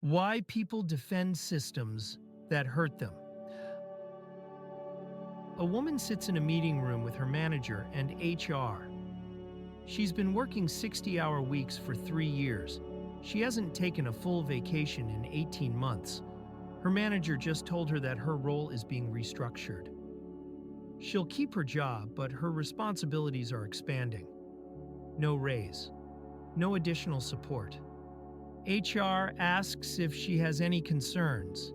Why people defend systems that hurt them. A woman sits in a meeting room with her manager and HR. She's been working 60-hour weeks for 3 years. She hasn't taken a full vacation in 18 months. Her manager just told her that her role is being restructured. She'll keep her job, but her responsibilities are expanding. No raise. No additional support. HR asks if she has any concerns.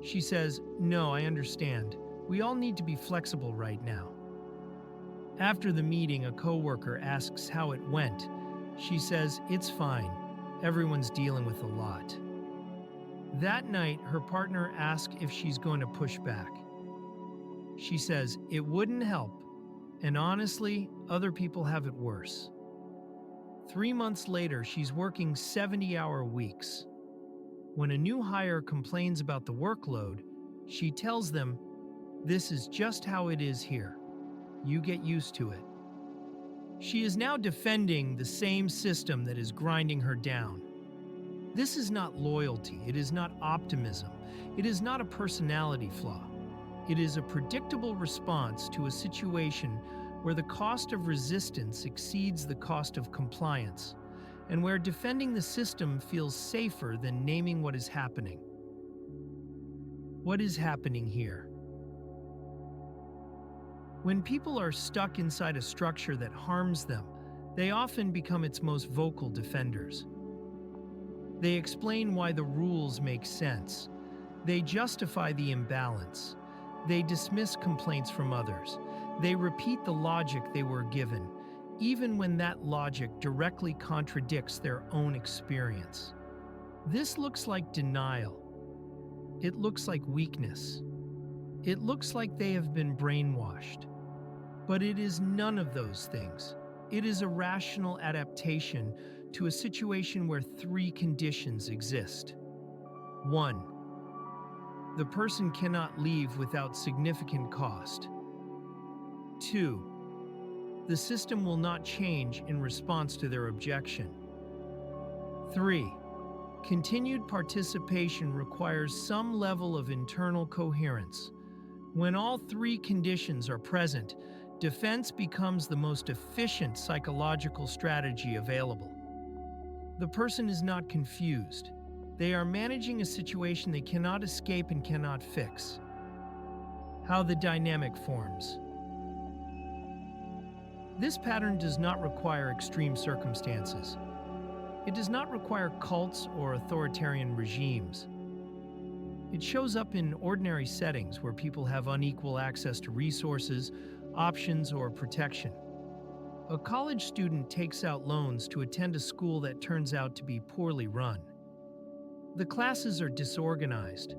She says, "No, I understand. We all need to be flexible right now." After the meeting, a coworker asks how it went. She says, "It's fine. Everyone's dealing with a lot." That night, her partner asks if she's going to push back. She says, "It wouldn't help. And honestly, other people have it worse." 3 months later, she's working 70-hour weeks. When a new hire complains about the workload, she tells them, "This is just how it is here. You get used to it." She is now defending the same system that is grinding her down. This is not loyalty. It is not optimism. It is not a personality flaw. It is a predictable response to a situation where the cost of resistance exceeds the cost of compliance, and where defending the system feels safer than naming what is happening. What is happening here? When people are stuck inside a structure that harms them, they often become its most vocal defenders. They explain why the rules make sense. They justify the imbalance. They dismiss complaints from others. They repeat the logic they were given, even when that logic directly contradicts their own experience. This looks like denial. It looks like weakness. It looks like they have been brainwashed. But it is none of those things. It is a rational adaptation to a situation where 3 conditions exist. 1. The person cannot leave without significant cost. 2. The system will not change in response to their objection. 3. Continued participation requires some level of internal coherence. When all 3 conditions are present, defense becomes the most efficient psychological strategy available. The person is not confused. They are managing a situation they cannot escape and cannot fix. How the dynamic forms. This pattern does not require extreme circumstances. It does not require cults or authoritarian regimes. It shows up in ordinary settings where people have unequal access to resources, options, or protection. A college student takes out loans to attend a school that turns out to be poorly run. The classes are disorganized.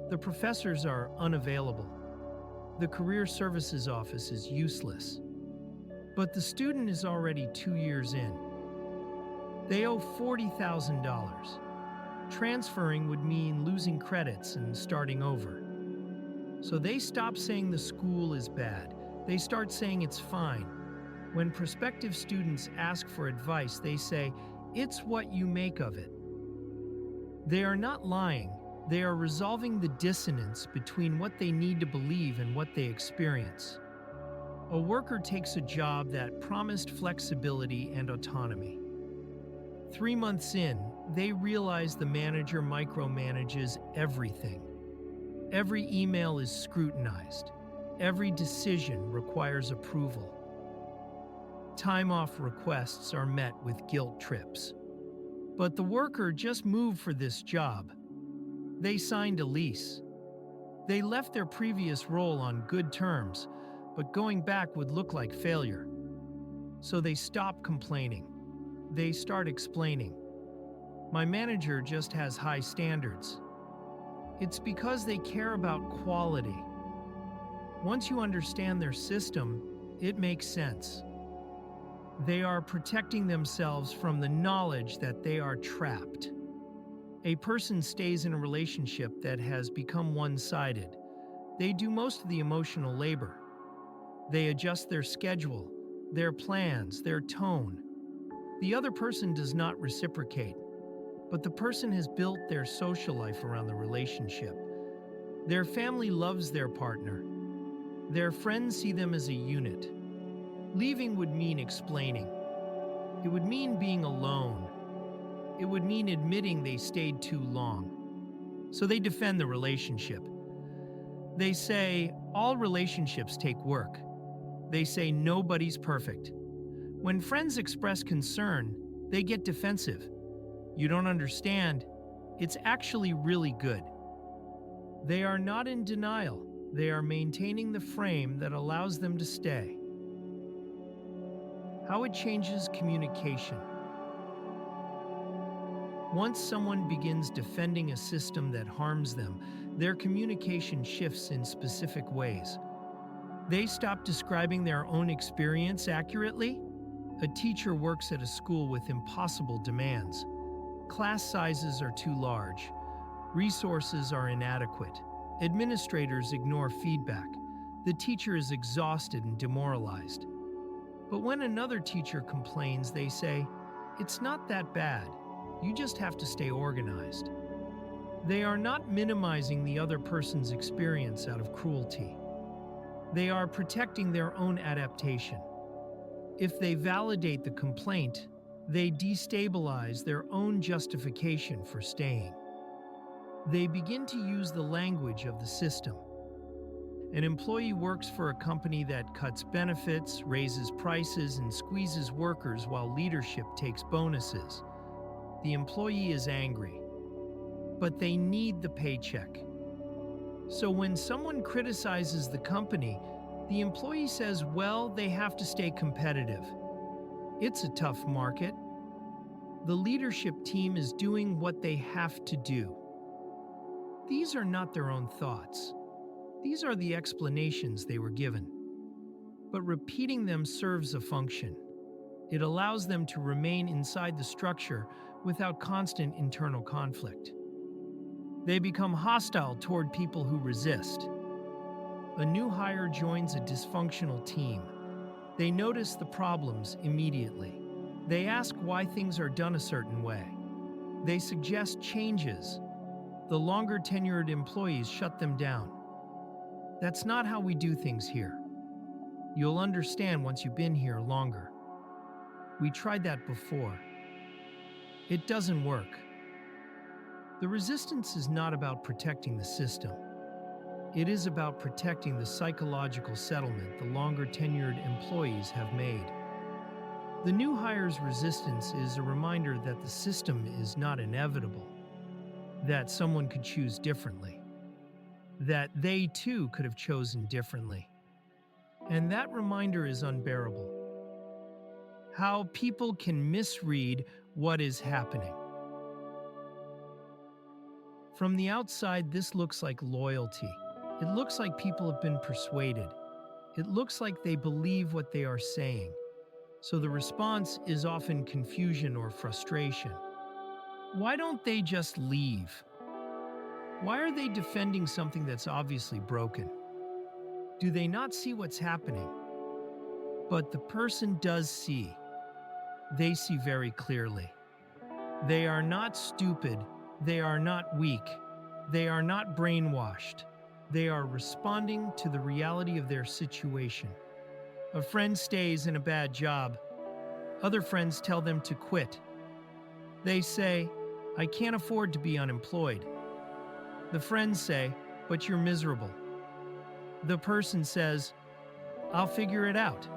The professors are unavailable. The career services office is useless. But the student is already 2 years in. They owe $40,000. Transferring would mean losing credits and starting over. So they stop saying the school is bad. They start saying it's fine. When prospective students ask for advice, they say, "It's what you make of it." They are not lying. They are resolving the dissonance between what they need to believe and what they experience. A worker takes a job that promised flexibility and autonomy. 3 months in, they realize the manager micromanages everything. Every email is scrutinized. Every decision requires approval. Time-off requests are met with guilt trips. But the worker just moved for this job. They signed a lease. They left their previous role on good terms, but going back would look like failure. So they stop complaining. They start explaining. "My manager just has high standards." It's because they care about quality. Once you understand their system, it makes sense. They are protecting themselves from the knowledge that they are trapped. A person stays in a relationship that has become one-sided. They do most of the emotional labor. They adjust their schedule, their plans, their tone. The other person does not reciprocate. but the person has built their social life around the relationship. Their family loves their partner. Their friends see them as a unit. Leaving would mean explaining. It would mean being alone. It would mean admitting they stayed too long. So they defend the relationship. They say all relationships take work. They say nobody's perfect. When friends express concern, they get defensive. You don't understand. It's actually really good. They are not in denial. They are maintaining the frame that allows them to stay. How it changes communication. Once someone begins defending a system that harms them, their communication shifts in specific ways. They stop describing their own experience accurately. A teacher works at a school with impossible demands. Class sizes are too large. Resources are inadequate. Administrators ignore feedback. The teacher is exhausted and demoralized. But when another teacher complains, they say, "It's not that bad. You just have to stay organized." They are not minimizing the other person's experience out of cruelty. They are protecting their own adaptation. If they validate the complaint, they destabilize their own justification for staying. They begin to use the language of the system. An employee works for a company that cuts benefits, raises prices, and squeezes workers while leadership takes bonuses. The employee is angry, but they need the paycheck. So when someone criticizes the company, the employee says, well, they have to stay competitive. It's a tough market. The leadership team is doing what they have to do. These are not their own thoughts. These are the explanations they were given. But repeating them serves a function. It allows them to remain inside the structure without constant internal conflict. They become hostile toward people who resist. A new hire joins a dysfunctional team. They notice the problems immediately. They ask why things are done a certain way. They suggest changes. The longer tenured employees shut them down. That's not how we do things here. You'll understand once you've been here longer. We tried that before. It doesn't work. The resistance is not about protecting the system. It is about protecting the psychological settlement the longer tenured employees have made. The new hire's resistance is a reminder that the system is not inevitable, that someone could choose differently, that they too could have chosen differently. And that reminder is unbearable. How people can misread what is happening. From the outside, this looks like loyalty. It looks like people have been persuaded. It looks like they believe what they are saying. So the response is often confusion or frustration. Why don't they just leave? Why are they defending something that's obviously broken? Do they not see what's happening? But the person does see. They see very clearly. They are not stupid. They are not weak. They are not brainwashed. They are responding to the reality of their situation. A friend stays in a bad job. Other friends tell them to quit. They say, "I can't afford to be unemployed." The friends say, "But you're miserable." The person says, "I'll figure it out."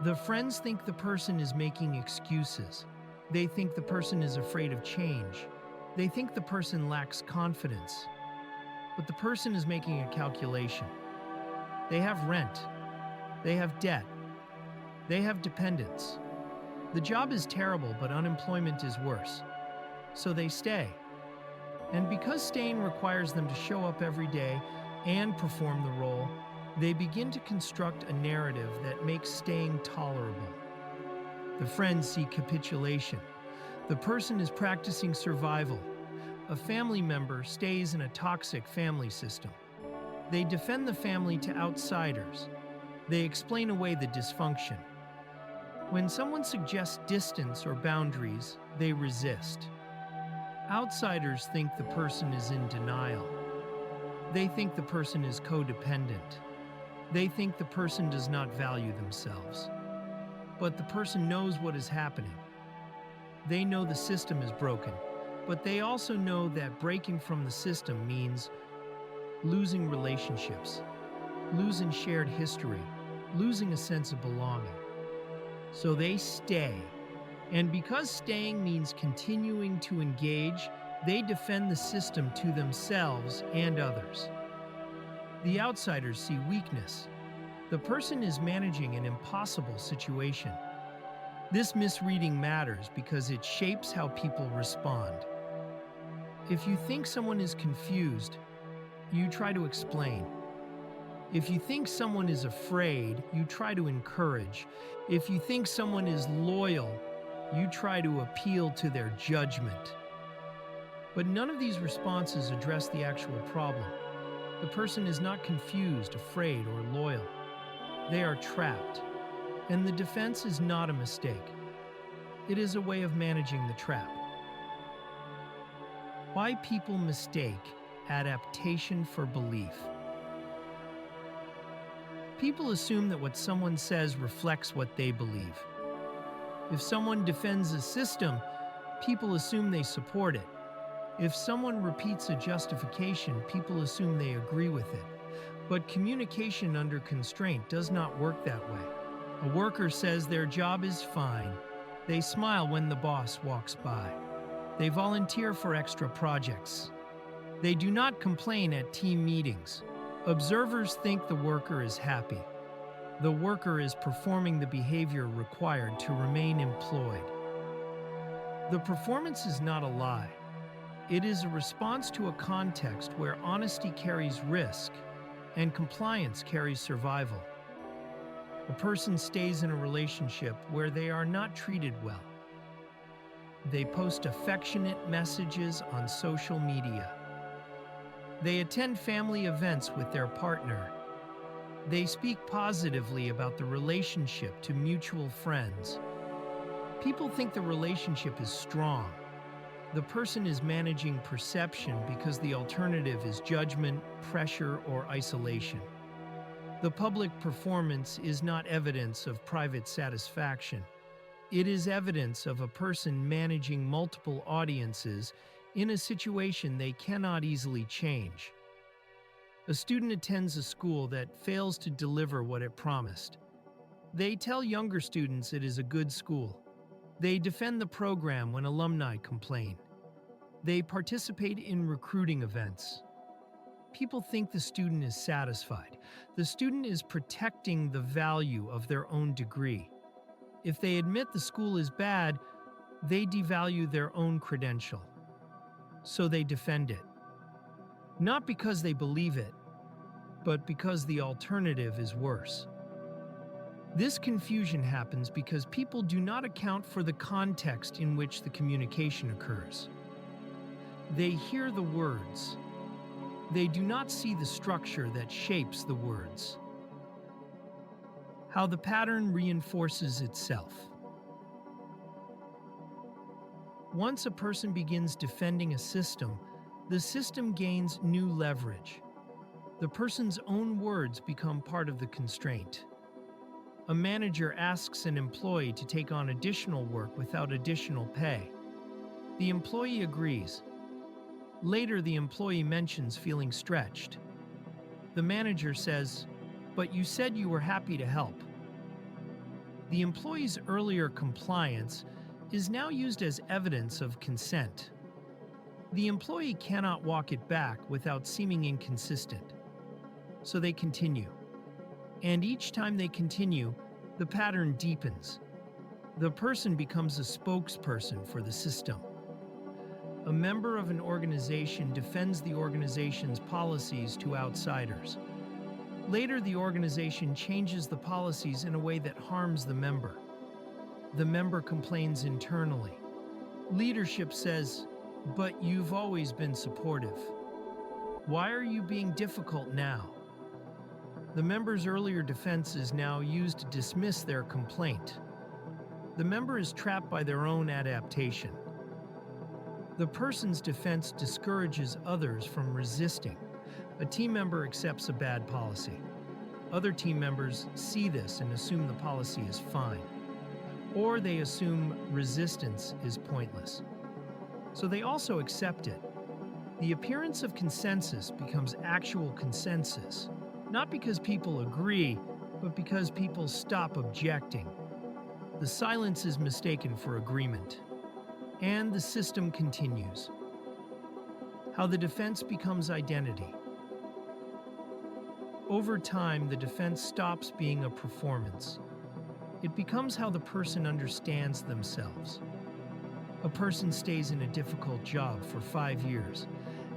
The friends think the person is making excuses. They think the person is afraid of change. They think the person lacks confidence. But the person is making a calculation. They have rent. They have debt. They have dependents. The job is terrible, but unemployment is worse. So they stay. And because staying requires them to show up every day and perform the role, they begin to construct a narrative that makes staying tolerable. The friends see capitulation. The person is practicing survival. A family member stays in a toxic family system. They defend the family to outsiders. They explain away the dysfunction. When someone suggests distance or boundaries, they resist. Outsiders think the person is in denial. They think the person is codependent. They think the person does not value themselves. But the person knows what is happening. They know the system is broken, but they also know that breaking from the system means losing relationships, losing shared history, losing a sense of belonging. So they stay. And because staying means continuing to engage, they defend the system to themselves and others. The outsiders see weakness. The person is managing an impossible situation. This misreading matters because it shapes how people respond. If you think someone is confused, you try to explain. If you think someone is afraid, you try to encourage. If you think someone is loyal, you try to appeal to their judgment. But none of these responses address the actual problem. The person is not confused, afraid, or loyal. They are trapped. And the defense is not a mistake. It is a way of managing the trap. Why people mistake adaptation for belief. People assume that what someone says reflects what they believe. If someone defends a system, people assume they support it. If someone repeats a justification, people assume they agree with it. But communication under constraint does not work that way. A worker says their job is fine. They smile when the boss walks by. They volunteer for extra projects. They do not complain at team meetings. Observers think the worker is happy. The worker is performing the behavior required to remain employed. The performance is not a lie. It is a response to a context where honesty carries risk and compliance carries survival. A person stays in a relationship where they are not treated well. They post affectionate messages on social media. They attend family events with their partner. They speak positively about the relationship to mutual friends. People think the relationship is strong. The person is managing perception because the alternative is judgment, pressure, or isolation. The public performance is not evidence of private satisfaction. It is evidence of a person managing multiple audiences in a situation they cannot easily change. A student attends a school that fails to deliver what it promised. They tell younger students it is a good school. They defend the program when alumni complain. They participate in recruiting events. People think the student is satisfied. The student is protecting the value of their own degree. If they admit the school is bad, they devalue their own credential. So they defend it. Not because they believe it, but because the alternative is worse. This confusion happens because people do not account for the context in which the communication occurs. They hear the words. They do not see the structure that shapes the words. How the pattern reinforces itself. Once a person begins defending a system, the system gains new leverage. The person's own words become part of the constraint. A manager asks an employee to take on additional work without additional pay. The employee agrees. Later, the employee mentions feeling stretched. The manager says, "But you said you were happy to help." The employee's earlier compliance is now used as evidence of consent. The employee cannot walk it back without seeming inconsistent. So they continue. And each time they continue, the pattern deepens. The person becomes a spokesperson for the system. A member of an organization defends the organization's policies to outsiders. Later, the organization changes the policies in a way that harms the member. The member complains internally. Leadership says, "But you've always been supportive. Why are you being difficult now?" The member's earlier defense is now used to dismiss their complaint. The member is trapped by their own adaptation. The person's defense discourages others from resisting. A team member accepts a bad policy. Other team members see this and assume the policy is fine. Or they assume resistance is pointless. So they also accept it. The appearance of consensus becomes actual consensus, not because people agree, but because people stop objecting. The silence is mistaken for agreement. And the system continues. How the defense becomes identity. Over time, the defense stops being a performance. It becomes how the person understands themselves. A person stays in a difficult job for 5 years.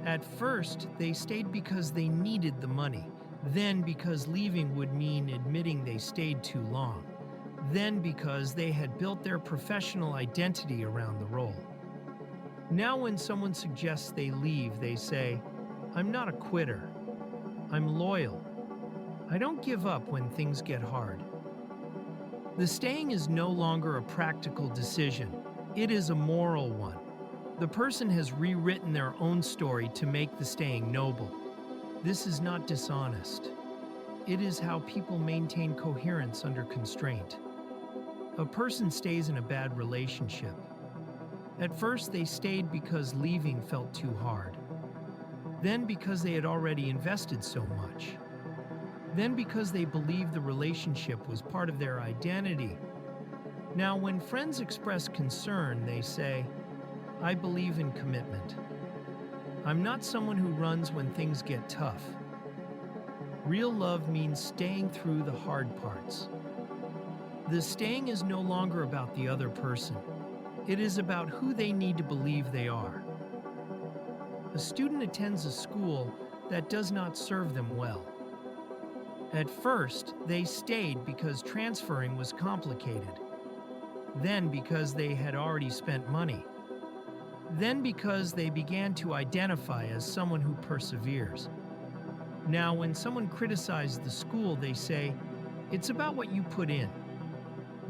At first, they stayed because they needed the money. Then because leaving would mean admitting they stayed too long. Then because they had built their professional identity around the role. Now when someone suggests they leave, they say, "I'm not a quitter. I'm loyal. I don't give up when things get hard." The staying is no longer a practical decision. It is a moral one. The person has rewritten their own story to make the staying noble. This is not dishonest. It is how people maintain coherence under constraint. A person stays in a bad relationship. At first, they stayed because leaving felt too hard. Then because they had already invested so much. Then because they believed the relationship was part of their identity. Now, when friends express concern, they say, "I believe in commitment. I'm not someone who runs when things get tough." Real love means staying through the hard parts. The staying is no longer about the other person. It is about who they need to believe they are. A student attends a school that does not serve them well. At first, they stayed because transferring was complicated. Then because they had already spent money. Then because they began to identify as someone who perseveres. Now, when someone criticizes the school, they say, "It's about what you put in."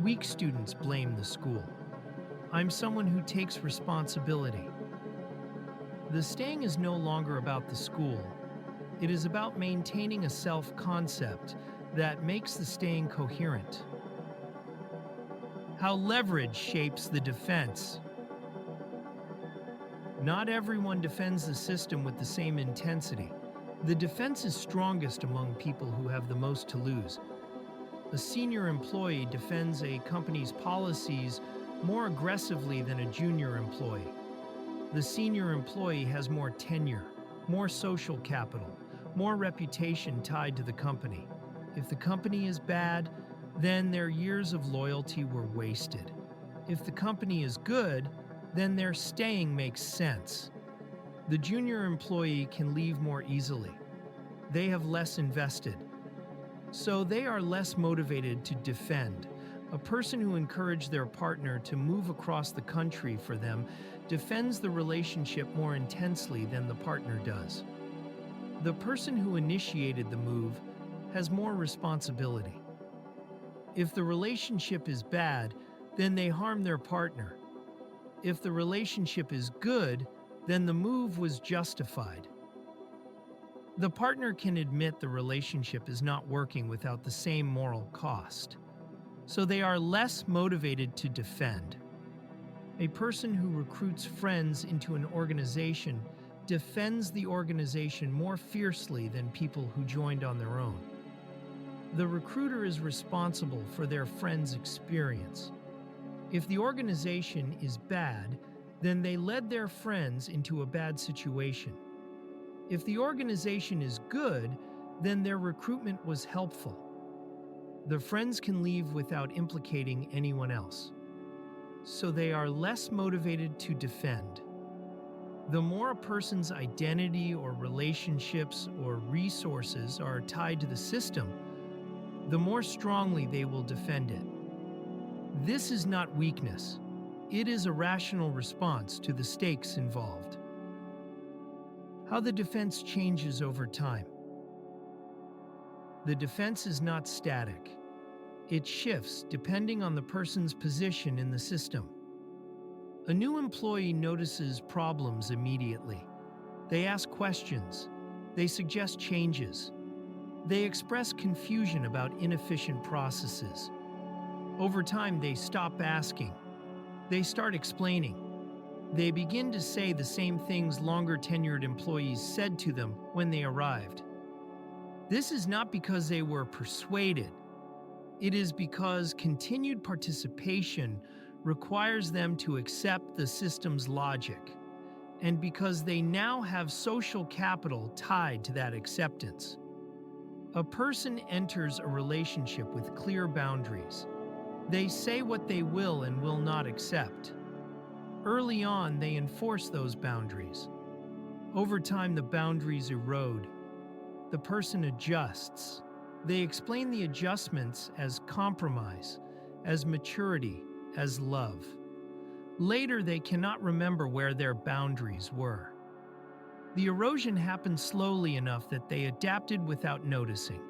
Weak students blame the school. I'm someone who takes responsibility. The staying is no longer about the school. It is about maintaining a self-concept that makes the staying coherent. How leverage shapes the defense. Not everyone defends the system with the same intensity. The defense is strongest among people who have the most to lose. A senior employee defends a company's policies more aggressively than a junior employee. The senior employee has more tenure, more social capital, more reputation tied to the company. If the company is bad, then their years of loyalty were wasted. If the company is good, then their staying makes sense. The junior employee can leave more easily. They have less invested. So they are less motivated to defend. A person who encouraged their partner to move across the country for them defends the relationship more intensely than the partner does. The person who initiated the move has more responsibility. If the relationship is bad, then they harm their partner. If the relationship is good, then the move was justified. The partner can admit the relationship is not working without the same moral cost. So they are less motivated to defend. A person who recruits friends into an organization defends the organization more fiercely than people who joined on their own. The recruiter is responsible for their friend's experience. If the organization is bad, then they led their friends into a bad situation. If the organization is good, then their recruitment was helpful. The friends can leave without implicating anyone else. So they are less motivated to defend. The more a person's identity or relationships or resources are tied to the system, the more strongly they will defend it. This is not weakness. It is a rational response to the stakes involved. How the defense changes over time. The defense is not static. It shifts depending on the person's position in the system. A new employee notices problems immediately. They ask questions. They suggest changes. They express confusion about inefficient processes. Over time, they stop asking. They start explaining. They begin to say the same things longer tenured employees said to them when they arrived. This is not because they were persuaded. It is because continued participation requires them to accept the system's logic, and because they now have social capital tied to that acceptance. A person enters a relationship with clear boundaries. They say what they will and will not accept. Early on, they enforce those boundaries. Over time, the boundaries erode. The person adjusts. They explain the adjustments as compromise, as maturity, as love. Later, they cannot remember where their boundaries were. The erosion happened slowly enough that they adapted without noticing.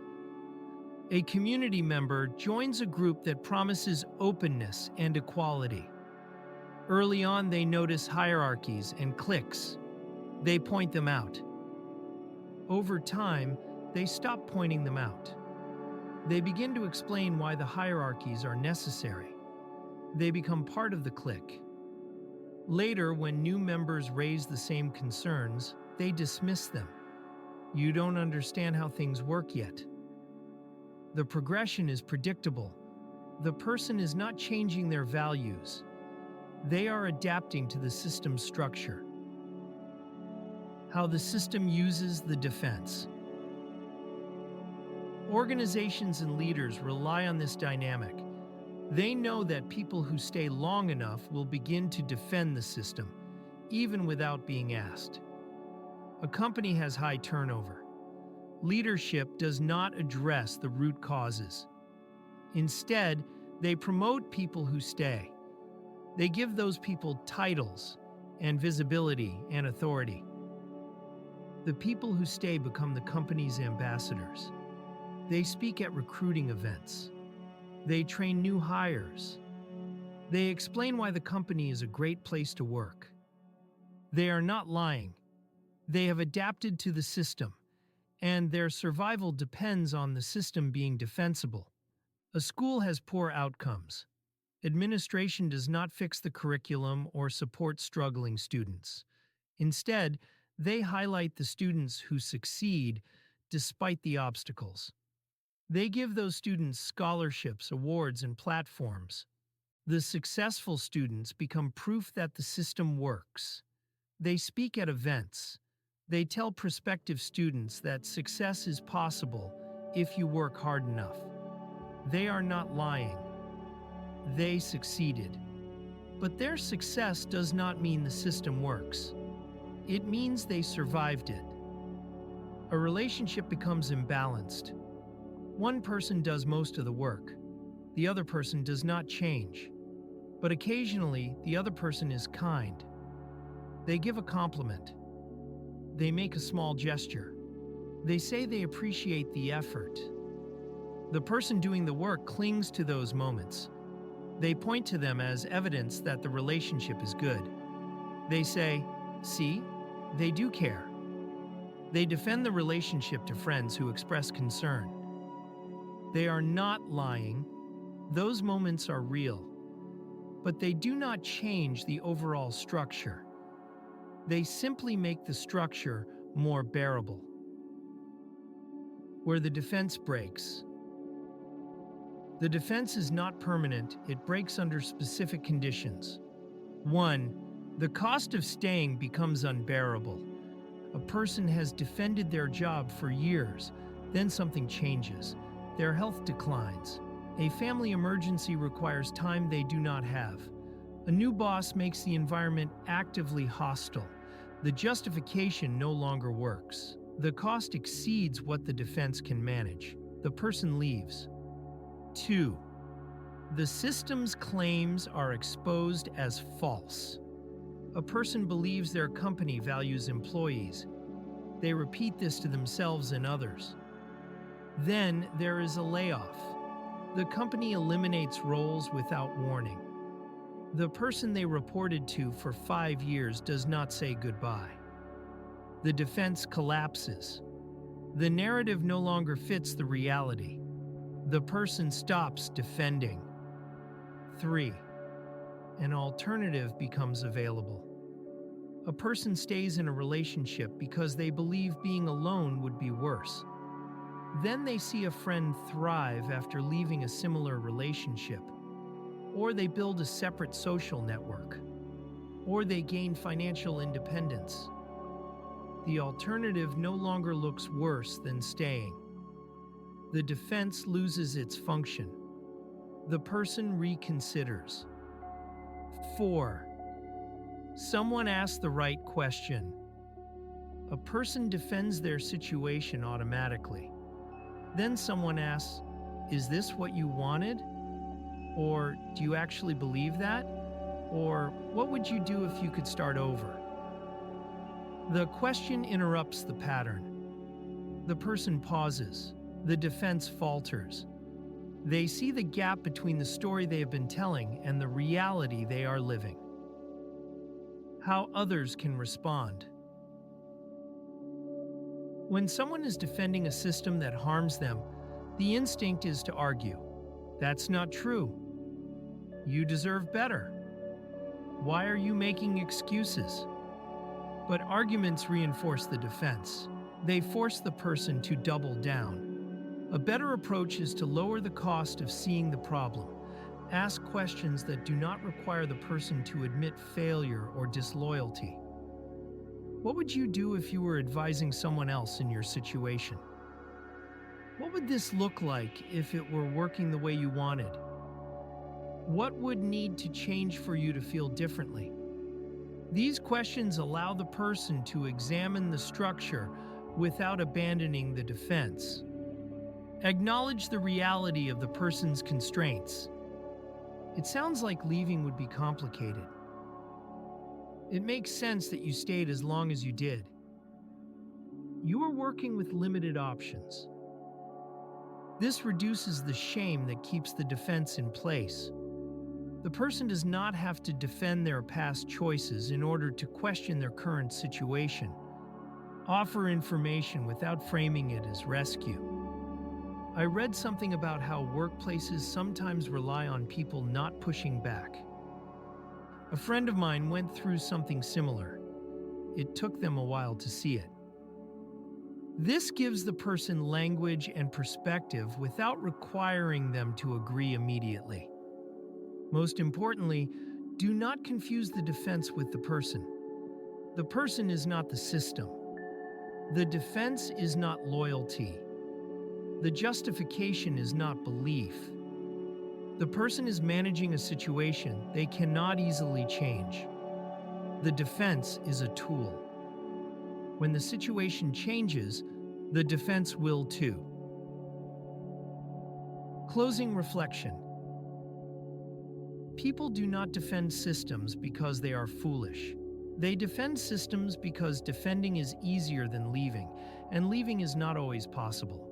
A community member joins a group that promises openness and equality. Early on, they notice hierarchies and cliques. They point them out. Over time, they stop pointing them out. They begin to explain why the hierarchies are necessary. They become part of the clique. Later, when new members raise the same concerns, they dismiss them. You don't understand how things work yet. The progression is predictable. The person is not changing their values. They are adapting to the system's structure. How the system uses the defense. Organizations and leaders rely on this dynamic. They know that people who stay long enough will begin to defend the system, even without being asked. A company has high turnover. Leadership does not address the root causes. Instead, they promote people who stay. They give those people titles and visibility and authority. The people who stay become the company's ambassadors. They speak at recruiting events. They train new hires. They explain why the company is a great place to work. They are not lying. They have adapted to the system, and their survival depends on the system being defensible. A school has poor outcomes. Administration does not fix the curriculum or support struggling students. Instead, they highlight the students who succeed despite the obstacles. They give those students scholarships, awards, and platforms. The successful students become proof that the system works. They speak at events. They tell prospective students that success is possible if you work hard enough. They are not lying. They succeeded. But their success does not mean the system works. It means they survived it. A relationship becomes imbalanced. One person does most of the work. The other person does not change. But occasionally, the other person is kind. They give a compliment. They make a small gesture. They say they appreciate the effort. The person doing the work clings to those moments. They point to them as evidence that the relationship is good. They say, "See, they do care." They defend the relationship to friends who express concern. They are not lying. Those moments are real. But they do not change the overall structure. They simply make the structure more bearable. Where the defense breaks. The defense is not permanent, it breaks under specific conditions. 1. The cost of staying becomes unbearable. A person has defended their job for years, then something changes. Their health declines. A family emergency requires time they do not have. A new boss makes the environment actively hostile. The justification no longer works. The cost exceeds what the defense can manage. The person leaves. 2. The system's claims are exposed as false. A person believes their company values employees. They repeat this to themselves and others. Then there is a layoff. The company eliminates roles without warning. The person they reported to for 5 years does not say goodbye. The defense collapses. The narrative no longer fits the reality. The person stops defending. 3. An alternative becomes available. A person stays in a relationship because they believe being alone would be worse. Then they see a friend thrive after leaving a similar relationship. Or they build a separate social network. Or they gain financial independence. The alternative no longer looks worse than staying. The defense loses its function. The person reconsiders. 4. Someone asks the right question. A person defends their situation automatically. Then someone asks, "Is this what you wanted?" Or, "Do you actually believe that?" Or, "What would you do if you could start over?" The question interrupts the pattern. The person pauses. The defense falters. They see the gap between the story they have been telling and the reality they are living. How others can respond. When someone is defending a system that harms them, the instinct is to argue. "That's not true. You deserve better. Why are you making excuses?" But arguments reinforce the defense. They force the person to double down. A better approach is to lower the cost of seeing the problem. Ask questions that do not require the person to admit failure or disloyalty. What would you do if you were advising someone else in your situation? What would this look like if it were working the way you wanted? What would need to change for you to feel differently? These questions allow the person to examine the structure without abandoning the defense. Acknowledge the reality of the person's constraints. It sounds like leaving would be complicated. It makes sense that you stayed as long as you did. You are working with limited options. This reduces the shame that keeps the defense in place. The person does not have to defend their past choices in order to question their current situation. Offer information without framing it as rescue. I read something about how workplaces sometimes rely on people not pushing back. A friend of mine went through something similar. It took them a while to see it. This gives the person language and perspective without requiring them to agree immediately. Most importantly, do not confuse the defense with the person. The person is not the system. The defense is not loyalty. The justification is not belief. The person is managing a situation they cannot easily change. The defense is a tool. When the situation changes, the defense will too. Closing reflection. People do not defend systems because they are foolish. They defend systems because defending is easier than leaving, and leaving is not always possible.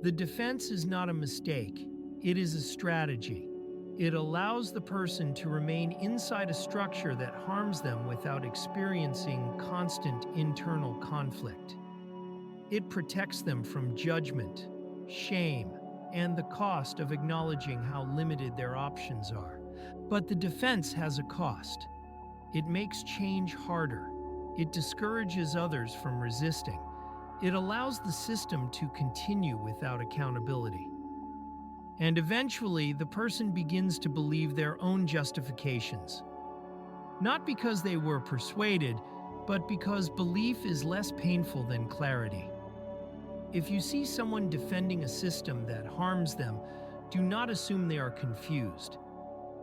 The defense is not a mistake. It is a strategy. It allows the person to remain inside a structure that harms them without experiencing constant internal conflict. It protects them from judgment, shame, and the cost of acknowledging how limited their options are. But the defense has a cost. It makes change harder. It discourages others from resisting. It allows the system to continue without accountability. And eventually, the person begins to believe their own justifications. Not because they were persuaded, but because belief is less painful than clarity. If you see someone defending a system that harms them, do not assume they are confused.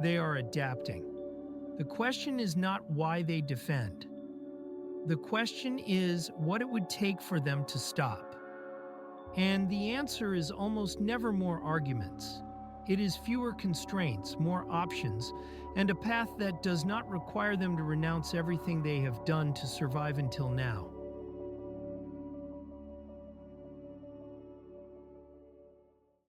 They are adapting. The question is not why they defend. The question is what it would take for them to stop. And the answer is almost never more arguments. It is fewer constraints, more options, and a path that does not require them to renounce everything they have done to survive until now.